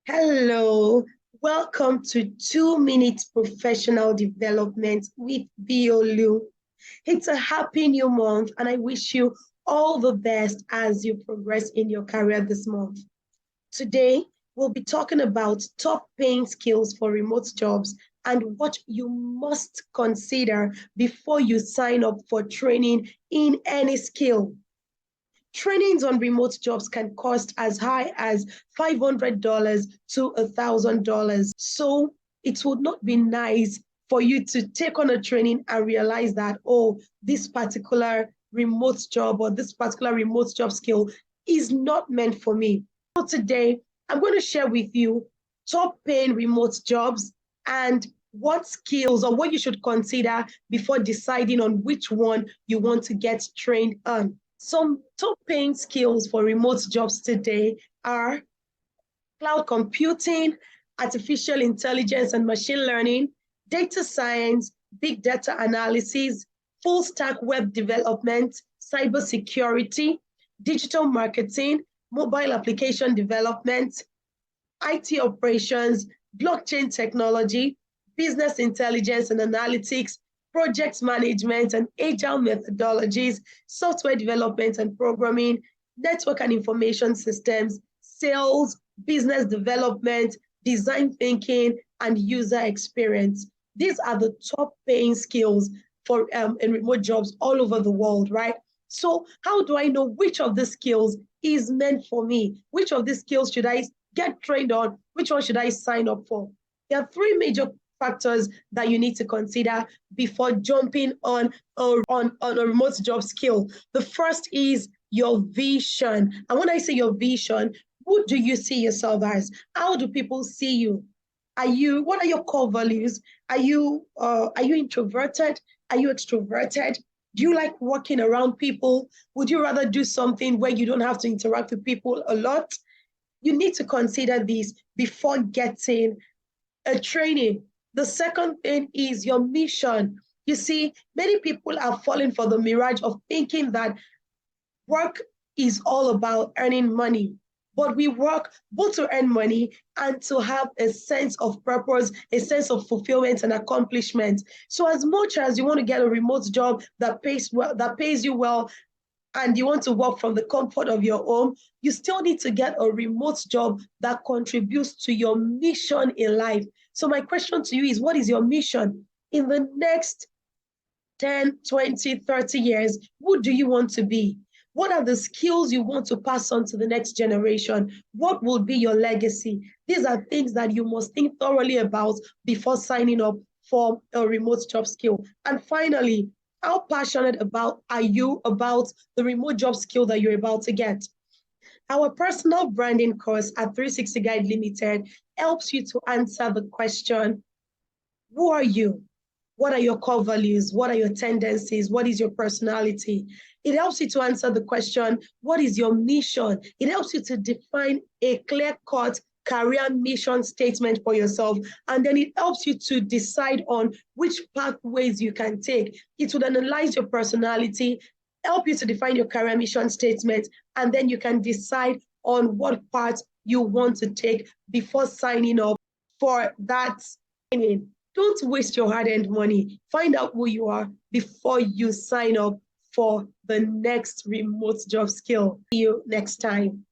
Hello, welcome to 2 Minutes Professional Development with Biolu. It's a happy new month, and I wish you all the best as you progress in your career this month. Today, we'll be talking about top paying skills for remote jobs and what you must consider before you sign up for training in any skill. Trainings on remote jobs can cost as high as $500 to $1,000. So it would not be nice for you to take on a training and realize that, oh, this particular remote job or this particular remote job skill is not meant for me. So today, I'm going to share with you top paying remote jobs and what skills or what you should consider before deciding on which one you want to get trained on. Some top paying skills for remote jobs today are cloud computing, artificial intelligence and machine learning, data science, big data analysis, full stack web development, cybersecurity, digital marketing, mobile application development, IT operations, blockchain technology, business intelligence and analytics, project management and agile methodologies, software development and programming, network and information systems, sales, business development, design thinking, and user experience. These are the top paying skills for in remote jobs all over the world, right? So how do I know which of the skills is meant for me? Which of these skills should I get trained on? Which one should I sign up for? There are three major factors that you need to consider before jumping on a remote job skill. The first is your vision. And when I say your vision, who do you see yourself as? How do people see you? What are your core values? Are you introverted? Are you extroverted? Do you like working around people? Would you rather do something where you don't have to interact with people a lot? You need to consider these before getting a training. The second thing is your mission. You see, many people are falling for the mirage of thinking that work is all about earning money. But we work both to earn money and to have a sense of purpose, a sense of fulfillment and accomplishment. So as much as you want to get a remote job that pays well, that pays you well, and you want to work from the comfort of your home, you still need to get a remote job that contributes to your mission in life. So my question to you is, what is your mission? In the next 10, 20, 30 years, who do you want to be? What are the skills you want to pass on to the next generation? What will be your legacy? These are things that you must think thoroughly about before signing up for a remote job skill. And finally, how passionate are you about the remote job skill that you're about to get? Our personal branding course at 360 Guide Limited helps you to answer the question, who are you? What are your core values? What are your tendencies? What is your personality? It helps you to answer the question, what is your mission? It helps you to define a clear-cut career mission statement for yourself, and then it helps you to decide on which pathways you can take. It would analyze your personality, help you to define your career mission statement, and then you can decide on what path you want to take before signing up for that training. Don't waste your hard-earned money. Find out who you are before you sign up for the next remote job skill. See you next time.